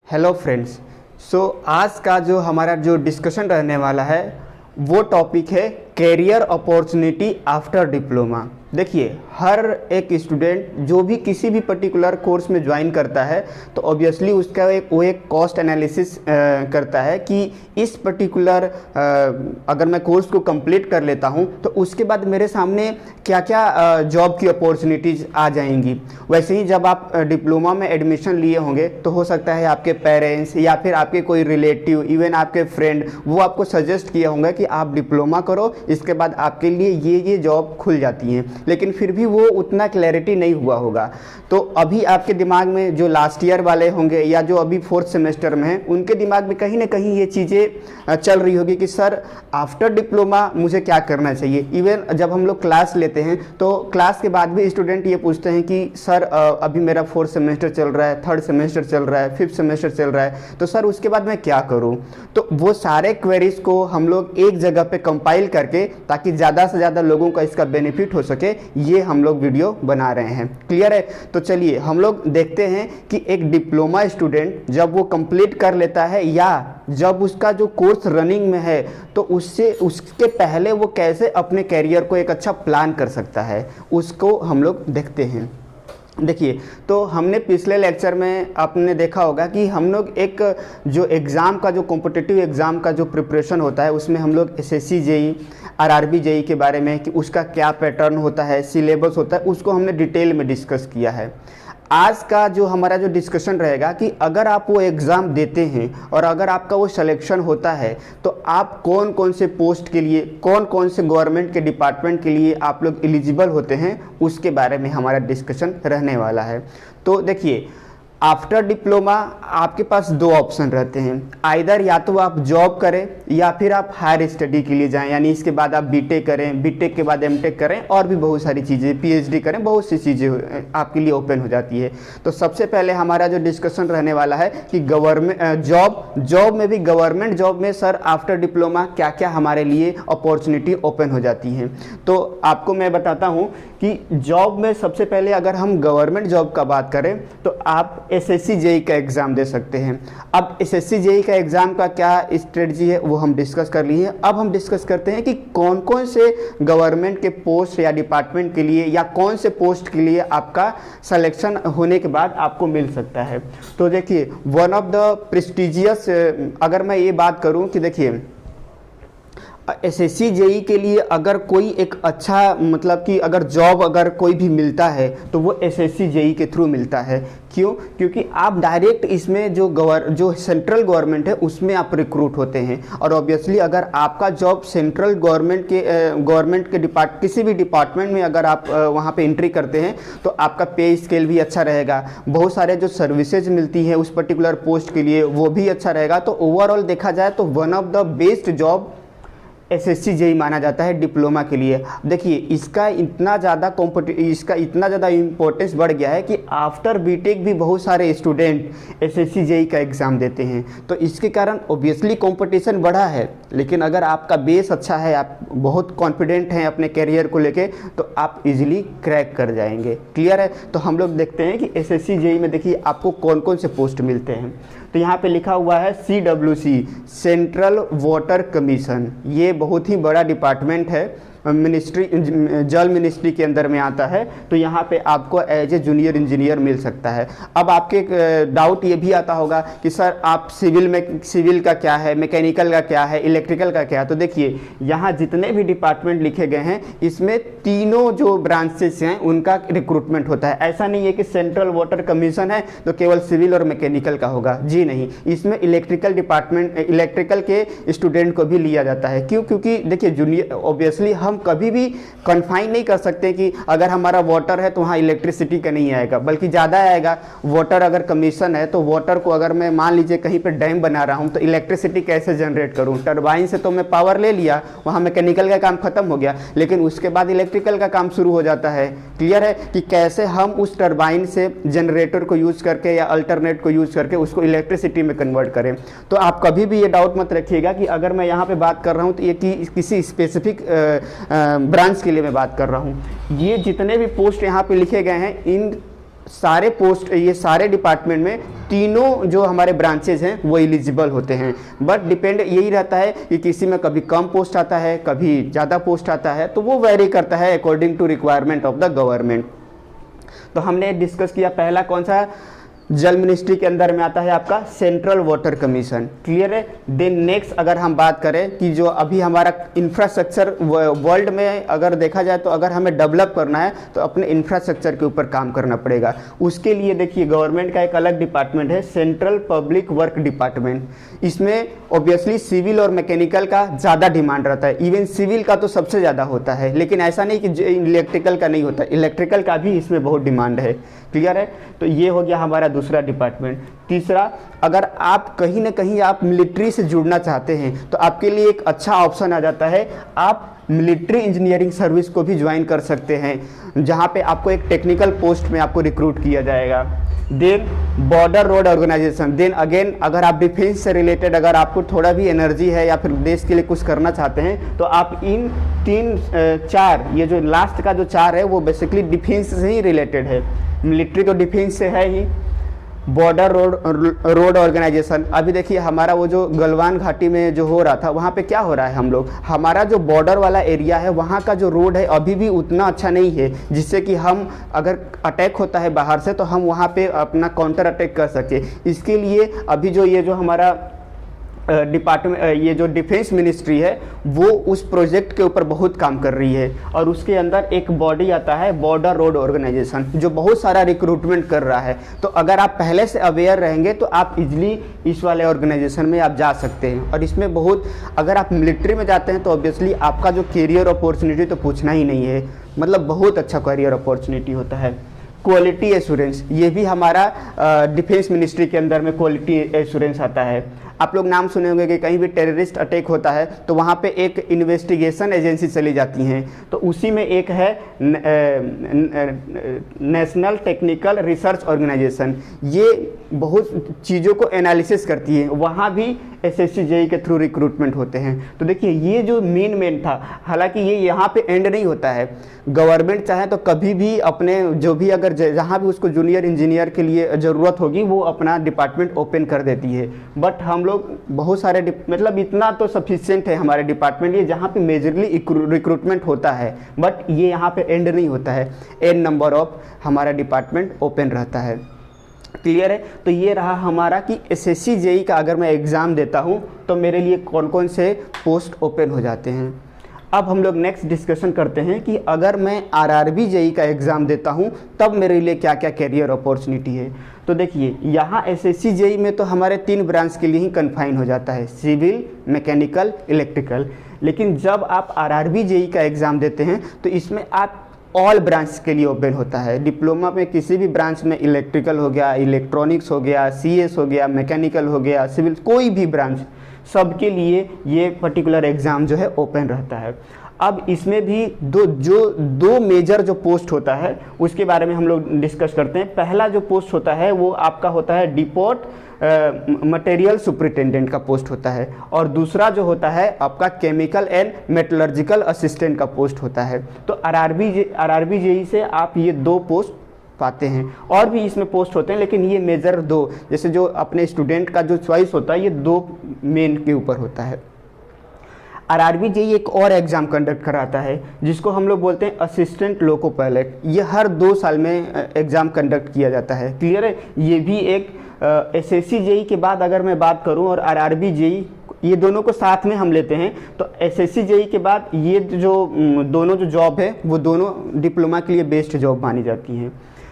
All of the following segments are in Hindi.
Hello friends. आज का जो हमारा जो डिस्कशन रहने वाला है वो टॉपिक है कैरियर अपॉर्चुनिटी आफ्टर डिप्लोमा। देखिए, हर एक स्टूडेंट जो भी किसी भी पर्टिकुलर कोर्स में ज्वाइन करता है तो ऑब्वियसली उसका एक कॉस्ट एनालिसिस करता है कि इस पर्टिकुलर अगर मैं कोर्स को कंप्लीट कर लेता हूं तो उसके बाद मेरे सामने क्या क्या जॉब की अपॉर्चुनिटीज़ आ जाएंगी। वैसे ही जब आप डिप्लोमा में एडमिशन लिए होंगे तो हो सकता है आपके पेरेंट्स या फिर आपके कोई रिलेटिव, इवन आपके फ्रेंड, वो आपको सजेस्ट किया होंगे कि आप डिप्लोमा करो, इसके बाद आपके लिए ये जॉब खुल जाती हैं, लेकिन फिर भी वो उतना क्लैरिटी नहीं हुआ होगा। तो अभी आपके दिमाग में जो लास्ट ईयर वाले होंगे या जो अभी 4th सेमेस्टर में हैं, उनके दिमाग में कहीं ना कहीं ये चीज़ें चल रही होगी कि सर आफ्टर डिप्लोमा मुझे क्या करना चाहिए। इवन जब हम लोग क्लास लेते हैं तो क्लास के बाद भी स्टूडेंट ये पूछते हैं कि सर अभी मेरा 4th सेमेस्टर चल रहा है, 3rd सेमेस्टर चल रहा है, 5th सेमेस्टर चल रहा है, तो सर उसके बाद मैं क्या करूँ। तो वो सारे क्वेरीज को हम लोग एक जगह पे कंपाइल करके, ताकि ज़्यादा से ज़्यादा लोगों का इसका बेनिफिट हो सके, ये हम लोग वीडियो बना रहे हैं। क्लियर है? तो चलिए हम लोग देखते हैं कि एक डिप्लोमा स्टूडेंट जब वो कंप्लीट कर लेता है या जब उसका जो कोर्स रनिंग में है तो उसके पहले वो कैसे अपने कैरियर को एक अच्छा प्लान कर सकता है, उसको हम लोग देखते हैं। देखिए, तो हमने पिछले लेक्चर में आपने देखा होगा कि हम लोग एक जो एग्ज़ाम का, जो कॉम्पिटिटिव एग्ज़ाम का जो प्रिपरेशन होता है, उसमें हम लोग एसएससी जेई, आरआरबी जेई के बारे में कि उसका क्या पैटर्न होता है, सिलेबस होता है, उसको हमने डिटेल में डिस्कस किया है। आज का जो हमारा जो डिस्कशन रहेगा कि अगर आप वो एग्ज़ाम देते हैं और अगर आपका वो सिलेक्शन होता है तो आप कौन कौन से पोस्ट के लिए, कौन कौन से गवर्नमेंट के डिपार्टमेंट के लिए आप लोग एलिजिबल होते हैं, उसके बारे में हमारा डिस्कशन रहने वाला है। तो देखिए, आफ्टर डिप्लोमा आपके पास दो ऑप्शन रहते हैं, आइदर या तो आप जॉब करें या फिर आप हायर स्टडी के लिए जाएं, यानी इसके बाद आप बीटेक करें, बीटेक के बाद एमटेक करें और भी बहुत सारी चीज़ें, पीएचडी करें, बहुत सी चीज़ें आपके लिए ओपन हो जाती है। तो सबसे पहले हमारा जो डिस्कशन रहने वाला है कि गवर्नमेंट जॉब में भी, गवर्नमेंट जॉब में सर आफ्टर डिप्लोमा क्या क्या हमारे लिए अपॉर्चुनिटी ओपन हो जाती हैं। तो आपको मैं बताता हूँ कि जॉब में सबसे पहले अगर हम गवर्नमेंट जॉब का बात करें तो आप एसएससी जेई का एग्ज़ाम दे सकते हैं। अब एसएससी जेई का एग्ज़ाम का क्या स्ट्रेटजी है वो हम डिस्कस कर लिए हैं। अब हम डिस्कस करते हैं कि कौन कौन से गवर्नमेंट के पोस्ट या डिपार्टमेंट के लिए या कौन से पोस्ट के लिए आपका सिलेक्शन होने के बाद आपको मिल सकता है। तो देखिए, वन ऑफ द प्रेस्टिजियस, अगर मैं ये बात करूं कि देखिए एसएससी जेई के लिए अगर कोई एक अच्छा, मतलब कि अगर जॉब अगर कोई भी मिलता है तो वो एसएससी जेई के थ्रू मिलता है। क्यों? क्योंकि आप डायरेक्ट इसमें जो सेंट्रल गवर्नमेंट है उसमें आप रिक्रूट होते हैं, और ऑब्वियसली अगर आपका जॉब सेंट्रल गवर्नमेंट के किसी भी डिपार्टमेंट में अगर आप वहाँ पे एंट्री करते हैं तो आपका पे स्केल भी अच्छा रहेगा, बहुत सारे जो सर्विसेज मिलती है उस पर्टिकुलर पोस्ट के लिए वो भी अच्छा रहेगा। तो ओवरऑल देखा जाए तो one of the best job SSC JE माना जाता है डिप्लोमा के लिए। देखिए, इसका इतना ज़्यादा इम्पोर्टेंस बढ़ गया है कि आफ्टर बीटेक भी बहुत सारे स्टूडेंट एसएससी जेई का एग्ज़ाम देते हैं। तो इसके कारण ऑब्वियसली कंपटीशन बढ़ा है, लेकिन अगर आपका बेस अच्छा है, आप बहुत कॉन्फिडेंट हैं अपने कैरियर को लेके, तो आप इजीली क्रैक कर जाएंगे। क्लियर है? तो हम लोग देखते हैं कि एसएससी जेई में देखिए आपको कौन कौन से पोस्ट मिलते हैं। तो यहाँ पे लिखा हुआ है CWC, सेंट्रल वाटर कमीशन। ये बहुत ही बड़ा डिपार्टमेंट है, मिनिस्ट्री, जल मिनिस्ट्री के अंदर में आता है। तो यहाँ पे आपको एज ए जूनियर इंजीनियर मिल सकता है। अब आपके डाउट ये भी आता होगा कि सर आप सिविल का क्या है, मैकेनिकल का क्या है, इलेक्ट्रिकल का क्या है। तो देखिए, यहाँ जितने भी डिपार्टमेंट लिखे गए हैं इसमें तीनों जो ब्रांचेस हैं उनका रिक्रूटमेंट होता है। ऐसा नहीं है कि सेंट्रल वाटर कमीशन है तो केवल सिविल और मैकेनिकल का होगा, जी नहीं, इसमें इलेक्ट्रिकल के स्टूडेंट को भी लिया जाता है। क्यों? क्योंकि देखिए, जूनियर ऑब्वियसली हम कभी भी कन्फाइन नहीं कर सकते कि अगर हमारा वाटर है तो वहाँ इलेक्ट्रिसिटी का नहीं आएगा, बल्कि ज़्यादा आएगा। वाटर अगर कमीशन है तो वाटर को अगर मैं मान लीजिए कहीं पे डैम बना रहा हूँ तो इलेक्ट्रिसिटी कैसे जनरेट करूँ? टरबाइन से तो मैं पावर ले लिया, वहाँ मैकेनिकल का काम खत्म हो गया, लेकिन उसके बाद इलेक्ट्रिकल का काम शुरू हो जाता है। क्लियर है कि कैसे हम उस टरबाइन से जनरेटर को यूज़ करके या अल्टरनेट को यूज़ करके उसको इलेक्ट्रिसिटी में कन्वर्ट करें। तो आप कभी भी ये डाउट मत रखिएगा कि अगर मैं यहाँ पे बात कर रहा हूँ तो ये किसी स्पेसिफिक ब्रांच के लिए मैं बात कर रहा हूँ। ये जितने भी पोस्ट यहाँ पे लिखे गए हैं, इन सारे पोस्ट, ये सारे डिपार्टमेंट में तीनों जो हमारे ब्रांचेज हैं वो एलिजिबल होते हैं। बट डिपेंड यही रहता है कि किसी में कभी कम पोस्ट आता है, कभी ज़्यादा पोस्ट आता है, तो वो वेरी करता है according to requirement of the government. तो हमने डिस्कस किया पहला कौन सा, जल मिनिस्ट्री के अंदर में आता है आपका सेंट्रल वाटर कमीशन, क्लियर है। देन नेक्स्ट अगर हम बात करें कि जो अभी हमारा इंफ्रास्ट्रक्चर वर्ल्ड में अगर देखा जाए तो अगर हमें डेवलप करना है तो अपने इंफ्रास्ट्रक्चर के ऊपर काम करना पड़ेगा। उसके लिए देखिए गवर्नमेंट का एक अलग डिपार्टमेंट है, सेंट्रल पब्लिक वर्क डिपार्टमेंट। इसमें ऑब्वियसली सिविल और मैकेनिकल का ज़्यादा डिमांड रहता है, इवन सिविल का तो सबसे ज़्यादा होता है, लेकिन ऐसा नहीं कि इलेक्ट्रिकल का नहीं होता, इलेक्ट्रिकल का भी इसमें बहुत डिमांड है, क्लियर है। तो ये हो गया हमारा दूसरा डिपार्टमेंट। तीसरा, अगर आप कहीं ना कहीं आप मिलिट्री से जुड़ना चाहते हैं तो आपके लिए एक अच्छा ऑप्शन आ जाता है, आप मिलिट्री इंजीनियरिंग सर्विस को भी ज्वाइन कर सकते हैं, जहां पे आपको एक टेक्निकल पोस्ट में आपको रिक्रूट किया जाएगा। Then border road organisation, then again अगर आप डिफेंस से रिलेटेड अगर आपको थोड़ा भी एनर्जी है या फिर देश के लिए कुछ करना चाहते हैं तो आप इन चार, ये जो लास्ट का जो चार है वो बेसिकली डिफेंस से ही रिलेटेड है। मिलिट्री तो डिफेंस से है ही, बॉर्डर रोड ऑर्गेनाइजेशन, अभी देखिए हमारा वो जो गलवान घाटी में जो हो रहा था वहाँ पे क्या हो रहा है, हम लोग हमारा जो बॉर्डर वाला एरिया है वहाँ का जो रोड है अभी भी उतना अच्छा नहीं है जिससे कि हम अगर अटैक होता है बाहर से तो हम वहाँ पे अपना काउंटर अटैक कर सके। इसके लिए अभी जो ये जो हमारा डिपार्टमेंट, ये जो डिफेंस मिनिस्ट्री है वो उस प्रोजेक्ट के ऊपर बहुत काम कर रही है और उसके अंदर एक बॉडी आता है बॉर्डर रोड ऑर्गेनाइजेशन जो बहुत सारा रिक्रूटमेंट कर रहा है। तो अगर आप पहले से अवेयर रहेंगे तो आप इजीली इस वाले ऑर्गेनाइजेशन में आप जा सकते हैं। और इसमें बहुत, अगर आप मिलिट्री में जाते हैं तो ऑब्वियसली आपका जो करियर अपॉर्चुनिटी तो पूछना ही नहीं है, मतलब बहुत अच्छा करियर अपॉर्चुनिटी होता है। क्वालिटी एश्योरेंस, ये भी हमारा डिफेंस मिनिस्ट्री के अंदर में क्वालिटी एश्योरेंस आता है। आप लोग नाम सुने होंगे कि कहीं भी टेररिस्ट अटैक होता है तो वहाँ पे एक इन्वेस्टिगेशन एजेंसी चली जाती हैं, तो उसी में एक है नेशनल टेक्निकल रिसर्च ऑर्गेनाइजेशन, ये बहुत चीज़ों को एनालिसिस करती है, वहाँ भी एसएससी जेईई के थ्रू रिक्रूटमेंट होते हैं। तो देखिए ये जो मेन था, हालांकि ये यहाँ पे एंड नहीं होता है, गवर्नमेंट चाहे तो कभी भी अपने जो भी अगर जहाँ भी उसको जूनियर इंजीनियर के लिए ज़रूरत होगी वो अपना डिपार्टमेंट ओपन कर देती है। बट हम लोग बहुत सारे मतलब इतना तो सफिशिएंट है हमारे डिपार्टमेंट ये जहाँ पे मेजरली रिक्रूटमेंट होता है, बट ये यहाँ पे एंड नहीं होता है, एन नंबर ऑफ हमारा डिपार्टमेंट ओपन रहता है, क्लियर है। तो ये रहा हमारा कि एसएससी जेईई का अगर मैं एग्ज़ाम देता हूँ तो मेरे लिए कौन कौन से पोस्ट ओपन हो जाते हैं। अब हम लोग नेक्स्ट डिस्कशन करते हैं कि अगर मैं आरआरबी जेईई का एग्ज़ाम देता हूं तब मेरे लिए क्या क्या कैरियर अपॉर्चुनिटी है। तो देखिए यहाँ एसएससी जेईई में तो हमारे 3 ब्रांच के लिए ही कन्फाइन हो जाता है, सिविल, मैकेनिकल, इलेक्ट्रिकल। लेकिन जब आप आरआरबी जेईई का एग्ज़ाम देते हैं तो इसमें आप ऑल ब्रांच के लिए ओपन होता है। डिप्लोमा में किसी भी ब्रांच में, इलेक्ट्रिकल हो गया, इलेक्ट्रॉनिक्स हो गया, सीएस हो गया, मैकेनिकल हो गया, सिविल, कोई भी ब्रांच, सबके लिए ये पर्टिकुलर एग्ज़ाम जो है ओपन रहता है। अब इसमें भी दो मेजर जो पोस्ट होता है उसके बारे में हम लोग डिस्कस करते हैं। पहला जो पोस्ट होता है वो आपका होता है डिपोट मटेरियल सुपरिटेंडेंट का पोस्ट होता है, और दूसरा जो होता है आपका केमिकल एंड मेटलर्जिकल असिस्टेंट का पोस्ट होता है। तो आरआरबी जेईई से आप ये 2 पोस्ट पाते हैं, और भी इसमें पोस्ट होते हैं लेकिन ये मेजर 2, जैसे जो अपने स्टूडेंट का जो चॉइस होता है ये 2 मेन के ऊपर होता है। आरआरबी जेईई एक और एग्ज़ाम कंडक्ट कराता है जिसको हम लोग बोलते हैं असिस्टेंट लोको पायलट। ये हर 2 साल में एग्ज़ाम कंडक्ट किया जाता है, क्लियर है। ये भी एक एसएससी जेईई के बाद अगर मैं बात करूं और आरआरबी जेईई, ये दोनों को साथ में हम लेते हैं, तो एसएससी जेईई के बाद ये जो दोनों जो जॉब है वो दोनों डिप्लोमा के लिए बेस्ट जॉब मानी जाती हैं।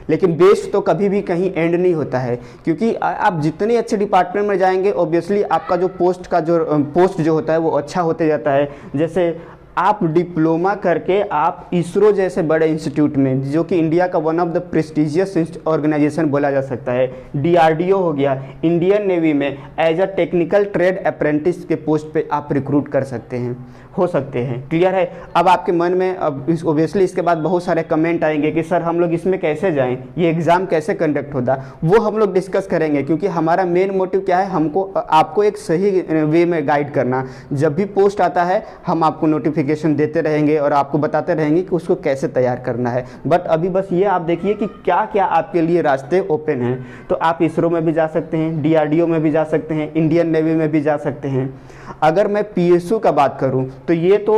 लेकिन बेस्ट तो कभी भी कहीं एंड नहीं होता है, क्योंकि आप जितने अच्छे डिपार्टमेंट में जाएंगे ऑब्वियसली आपका जो पोस्ट जो होता है वो अच्छा होते जाता है। जैसे आप डिप्लोमा करके आप इसरो जैसे बड़े इंस्टीट्यूट में, जो कि इंडिया का one of the prestigious organisation बोला जा सकता है, डीआरडीओ हो गया, इंडियन नेवी में as a technical trade apprentice के पोस्ट पे आप रिक्रूट कर सकते हैं, हो सकते हैं, क्लियर है। अब आपके मन में अब ओबियसली इसके बाद बहुत सारे कमेंट आएंगे कि सर हम लोग इसमें कैसे जाएं, ये एग्ज़ाम कैसे कंडक्ट होता, वो हम लोग डिस्कस करेंगे, क्योंकि हमारा मेन मोटिव क्या है, हमको आपको एक सही वे में गाइड करना। जब भी पोस्ट आता है हम आपको नोटिफिकेशन नोटिफिकेशन देते रहेंगे और आपको बताते रहेंगे कि उसको कैसे तैयार करना है। बट अभी बस ये आप देखिए कि क्या क्या आपके लिए रास्ते ओपन हैं। तो आप इसरो में भी जा सकते हैं, DRDO में भी जा सकते हैं, इंडियन नेवी में भी जा सकते हैं। अगर मैं PSU का बात करूँ तो ये तो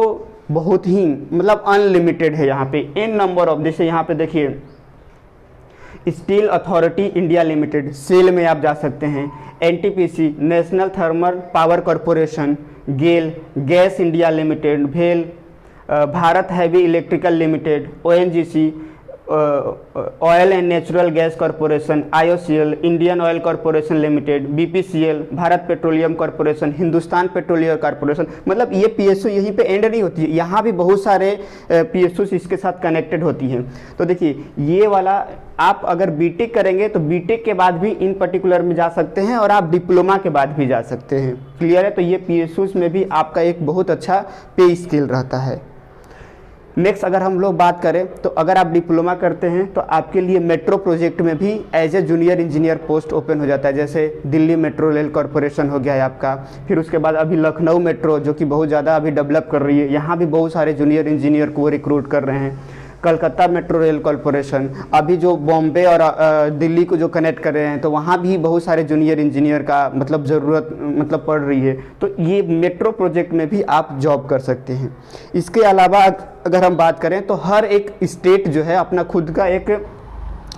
बहुत ही मतलब अनलिमिटेड है। यहाँ पे इन नंबर ऑफ, जैसे यहाँ पे देखिए steel authority India limited, SAIL में आप जा सकते हैं, NTPC national thermal power corporation, GAIL gas India limited, भेल Bharat heavy electrical limited, ONGC oil and natural gas corporation, IOCL Indian oil corporation limited, BPCL Bharat petroleum corporation, Hindustan petroleum corporation. मतलब ये PSU यहीं पे एंड नहीं होती है, यहाँ भी बहुत सारे PSUs इसके साथ कनेक्टेड होती हैं। तो देखिए ये वाला आप अगर बीटेक करेंगे तो बीटेक के बाद भी इन पर्टिकुलर में जा सकते हैं और आप डिप्लोमा के बाद भी जा सकते हैं। क्लियर है? तो ये PSUs में भी आपका एक बहुत अच्छा पे स्केल रहता है। नेक्स्ट अगर हम लोग बात करें तो अगर आप डिप्लोमा करते हैं तो आपके लिए मेट्रो प्रोजेक्ट में भी as a junior engineer post open हो जाता है। जैसे दिल्ली मेट्रो रेल कॉरपोरेशन हो गया है आपका, फिर उसके बाद अभी लखनऊ मेट्रो जो कि बहुत ज़्यादा अभी डेवलप कर रही है, यहाँ भी बहुत सारे जूनियर इंजीनियर को रिक्रूट कर रहे हैं। कलकत्ता मेट्रो रेल कॉरपोरेशन अभी जो बॉम्बे और दिल्ली को जो कनेक्ट कर रहे हैं, तो वहाँ भी बहुत सारे जूनियर इंजीनियर का मतलब ज़रूरत मतलब पड़ रही है। तो ये मेट्रो प्रोजेक्ट में भी आप जॉब कर सकते हैं। इसके अलावा अगर हम बात करें तो हर एक स्टेट जो है अपना खुद का एक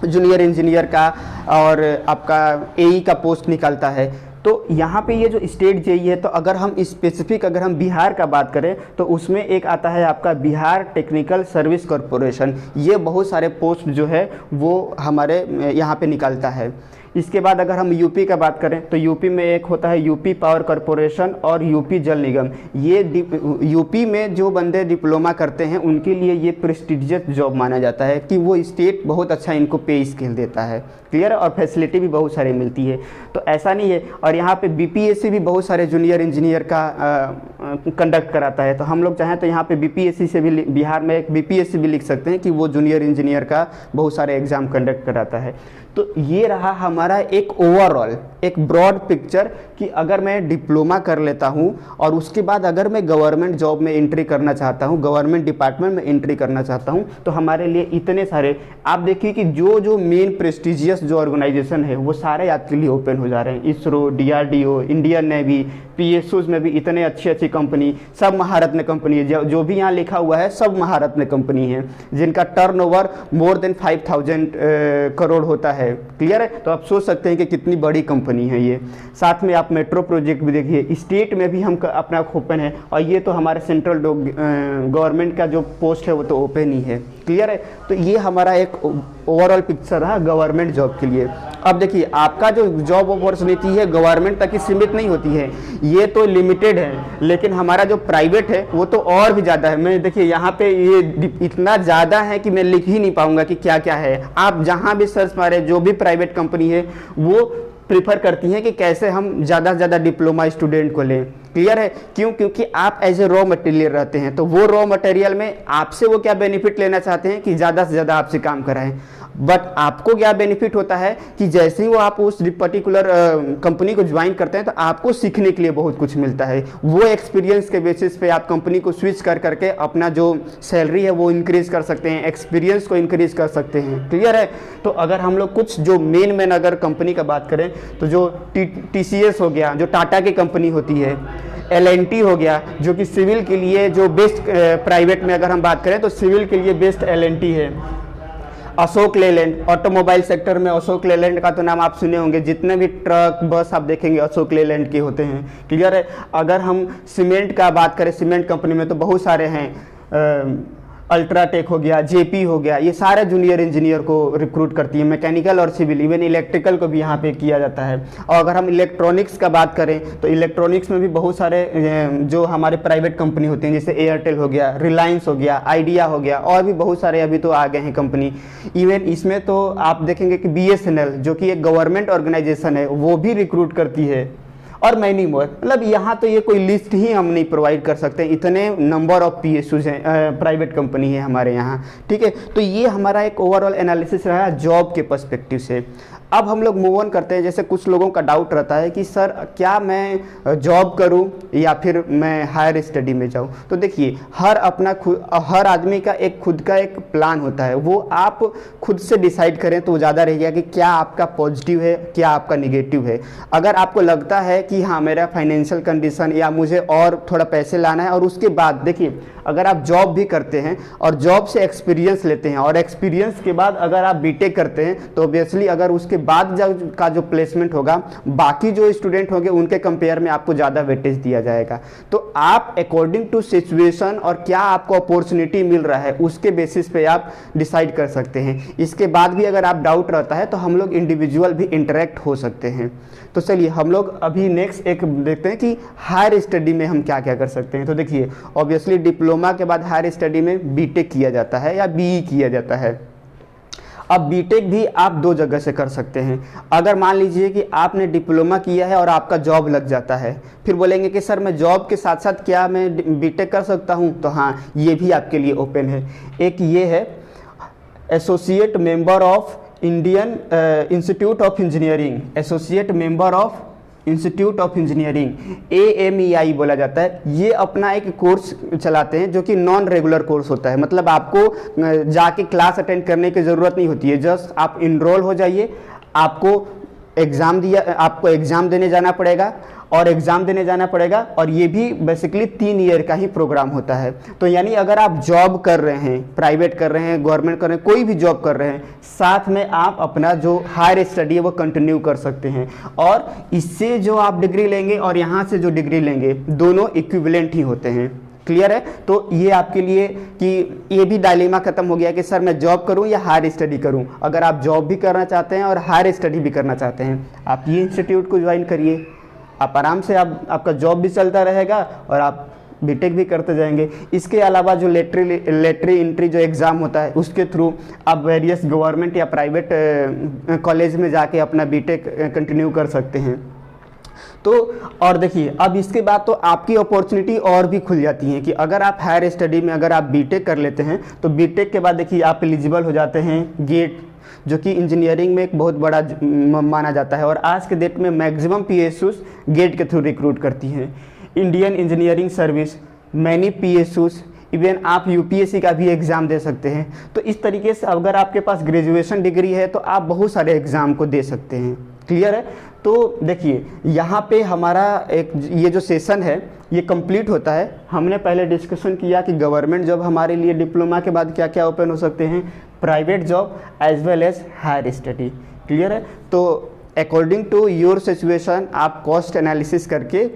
जूनियर इंजीनियर का और आपका AE का पोस्ट निकालता है। तो यहाँ पे ये जो स्टेट JEE है, तो अगर हम स्पेसिफिक अगर हम बिहार का बात करें तो उसमें एक आता है आपका बिहार टेक्निकल सर्विस कॉरपोरेशन। ये बहुत सारे पोस्ट जो है वो हमारे यहाँ पे निकालता है। इसके बाद अगर हम यूपी का बात करें तो यूपी में एक होता है यूपी पावर कॉरपोरेशन और यूपी जल निगम। ये यूपी में जो बंदे डिप्लोमा करते हैं उनके लिए ये प्रेस्टिजियस जॉब माना जाता है कि वो स्टेट बहुत अच्छा इनको पे स्केल देता है। क्लियर है? और फैसिलिटी भी बहुत सारी मिलती है। तो ऐसा नहीं है। और यहाँ पे BPSC भी बहुत सारे जूनियर इंजीनियर का कंडक्ट कराता है। तो हम लोग चाहें तो यहाँ पे BPSC से भी, बिहार में एक BPSC भी लिख सकते हैं कि वो जूनियर इंजीनियर का बहुत सारे एग्जाम कंडक्ट कराता है। तो ये रहा हमारा एक ओवरऑल एक ब्रॉड पिक्चर कि अगर मैं डिप्लोमा कर लेता हूँ और उसके बाद अगर मैं गवर्नमेंट जॉब में एंट्री करना चाहता हूँ, गवर्नमेंट डिपार्टमेंट में एंट्री करना चाहता हूँ, तो हमारे लिए इतने सारे आप देखिए कि जो जो मेन प्रेस्टिजियस जो ऑर्गेनाइजेशन है वो सारे आपके लिए ओपन हो जा रहे हैं। ISRO, DRDO, Indian navy, PSUs में भी इतने अच्छी अच्छी कंपनी, सब महारत्न कंपनी है। जो भी यहाँ लिखा हुआ है सब महारत्न कंपनी है जिनका टर्नओवर मोर देन 5000 करोड़ होता है। क्लियर है? तो आप सोच सकते हैं कि कितनी बड़ी कंपनी है ये। साथ में आप मेट्रो प्रोजेक्ट भी देखिए, स्टेट में भी हम अपना ओपन है। और ये तो हमारे सेंट्रल गवर्नमेंट का जो पोस्ट है वो तो ओपन ही है। क्लियर है? तो ये हमारा एक ओवरऑल पिक्चर रहा गवर्नमेंट जॉब के लिए। अब देखिए आपका जो जॉब अपॉर्चुनिटी है गवर्नमेंट तक ही सीमित नहीं होती है, ये तो लिमिटेड है। लेकिन हमारा जो प्राइवेट है वो तो और भी ज़्यादा है। मैं देखिए यहाँ पे ये इतना ज़्यादा है कि मैं लिख ही नहीं पाऊंगा कि क्या क्या है। आप जहाँ भी सर्च मारे, जो भी प्राइवेट कंपनी है वो प्रीफर करती हैं कि कैसे हम ज़्यादा से ज़्यादा डिप्लोमा स्टूडेंट को लें। क्लियर है? क्यों? क्योंकि आप एज ए रॉ मटेरियल रहते हैं। तो वो रॉ मटेरियल में आपसे वो क्या बेनिफिट लेना चाहते हैं कि ज़्यादा से ज़्यादा आपसे काम कराएं। बट आपको क्या बेनिफिट होता है कि जैसे ही वो आप उस पर्टिकुलर कंपनी को ज्वाइन करते हैं तो आपको सीखने के लिए बहुत कुछ मिलता है। वो एक्सपीरियंस के बेसिस पे आप कंपनी को स्विच कर करके अपना जो सैलरी है वो इंक्रीज कर सकते हैं, एक्सपीरियंस को इंक्रीज कर सकते हैं। क्लियर है? तो अगर हम लोग कुछ जो मेन अगर कंपनी का बात करें तो जो TCS हो गया, जो टाटा की कंपनी होती है, L&T हो गया जो कि सिविल के लिए जो बेस्ट, प्राइवेट में अगर हम बात करें तो सिविल के लिए बेस्ट L&T है। अशोक लेलैंड, ऑटोमोबाइल सेक्टर में अशोक लेलैंड का तो नाम आप सुने होंगे। जितने भी ट्रक बस आप देखेंगे अशोक लेलैंड के होते हैं। क्लियर है? अगर हम सीमेंट का बात करें, सीमेंट कंपनी में तो बहुत सारे हैं। अल्ट्राटेक हो गया, JP हो गया, ये सारे जूनियर इंजीनियर को रिक्रूट करती है। मैकेनिकल और सिविल, इवन इलेक्ट्रिकल को भी यहाँ पे किया जाता है। और अगर हम इलेक्ट्रॉनिक्स का बात करें तो इलेक्ट्रॉनिक्स में भी बहुत सारे जो हमारे प्राइवेट कंपनी होते हैं, जैसे एयरटेल हो गया, रिलायंस हो गया, आइडिया हो गया, और भी बहुत सारे अभी तो आ गए हैं कंपनी। इवन इसमें तो आप देखेंगे कि BSNL जो कि एक गवर्नमेंट ऑर्गेनाइजेशन है वो भी रिक्रूट करती है, और मैनी मोर। मतलब यहाँ तो ये कोई लिस्ट ही हम नहीं प्रोवाइड कर सकते, इतने नंबर ऑफ PSUs हैं, प्राइवेट कंपनी है हमारे यहाँ। ठीक है? तो ये हमारा एक ओवरऑल एनालिसिस रहा जॉब के पर्सपेक्टिव से। अब हम लोग मूव ऑन करते हैं। जैसे कुछ लोगों का डाउट रहता है कि सर क्या मैं जॉब करूं या फिर मैं हायर स्टडी में जाऊं। तो देखिए हर आदमी का एक खुद का एक प्लान होता है, वो आप खुद से डिसाइड करें तो ज़्यादा रहेगा कि क्या आपका पॉजिटिव है, क्या आपका निगेटिव है। अगर आपको लगता है कि हाँ मेरा फाइनेंशियल कंडीशन या मुझे और थोड़ा पैसे लाना है, और उसके बाद देखिए अगर आप जॉब भी करते हैं और जॉब से एक्सपीरियंस लेते हैं और एक्सपीरियंस के बाद अगर आप बीटेक करते हैं तो ऑब्वियसली अगर उसके बाद का जो प्लेसमेंट होगा बाकी जो स्टूडेंट होंगे उनके कंपेयर में आपको ज़्यादा वेटेज दिया जाएगा। तो आप अकॉर्डिंग टू सिचुएशन और क्या आपको अपॉर्चुनिटी मिल रहा है उसके बेसिस पे आप डिसाइड कर सकते हैं। इसके बाद भी अगर आप डाउट रहता है तो हम लोग इंडिविजुअल भी इंटरेक्ट हो सकते हैं। तो चलिए हम लोग अभी नेक्स्ट एक देखते हैं कि हायर स्टडी में हम क्या क्या कर सकते हैं। तो देखिए ऑब्वियसली डिप्लोमा के बाद हायर स्टडी में बीटेक किया जाता है या बीई किया जाता है। अब बीटेक भी आप दो जगह से कर सकते हैं। अगर मान लीजिए कि आपने डिप्लोमा किया है और आपका जॉब लग जाता है, फिर बोलेंगे कि सर मैं जॉब के साथ साथ क्या मैं बीटेक कर सकता हूं, तो हाँ ये भी आपके लिए ओपन है। एक ये है associate member of Indian institute of engineering, associate member of institute of engineering, AMEI बोला जाता है। ये अपना एक कोर्स चलाते हैं जो कि नॉन रेगुलर कोर्स होता है, मतलब आपको जाके क्लास अटेंड करने की ज़रूरत नहीं होती है। जस्ट आप इनरोल हो जाइए, आपको एग्ज़ाम देने जाना पड़ेगा और ये भी बेसिकली 3 ईयर का ही प्रोग्राम होता है। तो यानी अगर आप जॉब कर रहे हैं, प्राइवेट कर रहे हैं, गवर्नमेंट कर रहे हैं, कोई भी जॉब कर रहे हैं, साथ में आप अपना जो हायर स्टडी है वो कंटिन्यू कर सकते हैं। और इससे जो आप डिग्री लेंगे और यहाँ से जो डिग्री लेंगे दोनों इक्विवेलेंट ही होते हैं। क्लियर है? तो ये आपके लिए कि ये भी डायलेमा खत्म हो गया कि सर मैं जॉब करूं या हायर स्टडी करूं। अगर आप जॉब भी करना चाहते हैं और हायर स्टडी भी करना चाहते हैं, आप ये इंस्टीट्यूट को ज्वाइन करिए। आप आराम से आपका जॉब भी चलता रहेगा और आप बीटेक भी करते जाएंगे। इसके अलावा जो लेटरी एंट्री जो एग्ज़ाम होता है उसके थ्रू आप वेरियस गवर्नमेंट या प्राइवेट कॉलेज में जाके अपना बीटेक कंटिन्यू कर सकते हैं। तो और देखिए अब इसके बाद तो आपकी अपॉर्चुनिटी और भी खुल जाती है कि अगर आप हायर स्टडी में अगर आप बीटेक कर लेते हैं तो बीटेक के बाद देखिए आप एलिजिबल हो जाते हैं गेट, जो कि इंजीनियरिंग में एक बहुत बड़ा माना जाता है। और आज के डेट में मैक्सिमम PSUs गेट के थ्रू रिक्रूट करती हैं। Indian engineering service, many PSUs, even आप UPSC का भी एग्ज़ाम दे सकते हैं। तो इस तरीके से अगर आपके पास ग्रेजुएशन डिग्री है तो आप बहुत सारे एग्ज़ाम को दे सकते हैं। क्लियर है? तो देखिए यहाँ पे हमारा एक ये जो सेशन है ये कंप्लीट होता है। हमने पहले डिस्कशन किया कि गवर्नमेंट जॉब हमारे लिए डिप्लोमा के बाद क्या क्या ओपन हो सकते हैं, private job as well as higher study. Clear है? तो अकॉर्डिंग टू योर सिचुएशन आप कॉस्ट एनालिसिस करके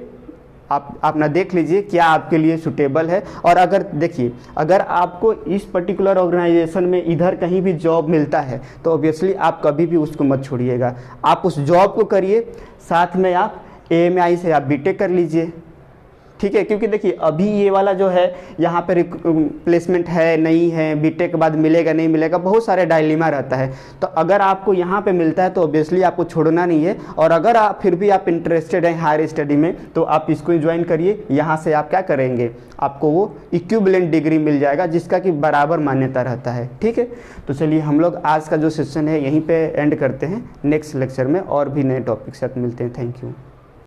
आप अपना देख लीजिए क्या आपके लिए सुटेबल है। और अगर देखिए अगर आपको इस पर्टिकुलर ऑर्गेनाइजेशन में इधर कहीं भी जॉब मिलता है तो ऑब्वियसली आप कभी भी उसको मत छोड़िएगा, आप उस जॉब को करिए, साथ में आप AMI से आप बीटेक कर लीजिए। ठीक है? क्योंकि देखिए अभी ये वाला जो है यहाँ पर प्लेसमेंट है नहीं है, बीटेक के बाद मिलेगा नहीं मिलेगा, बहुत सारे डायलेमा रहता है। तो अगर आपको यहाँ पे मिलता है तो ऑब्वियसली आपको छोड़ना नहीं है। और अगर आप फिर भी आप इंटरेस्टेड हैं हायर स्टडी में तो आप इसको ज्वाइन करिए। यहाँ से आप क्या करेंगे, आपको वो इक्विवेलेंट डिग्री मिल जाएगा जिसका कि बराबर मान्यता रहता है। ठीक है? तो चलिए हम लोग आज का जो सेशन है यहीं पर एंड करते हैं। नेक्स्ट लेक्चर में और भी नए टॉपिक के साथ मिलते हैं। Thank you.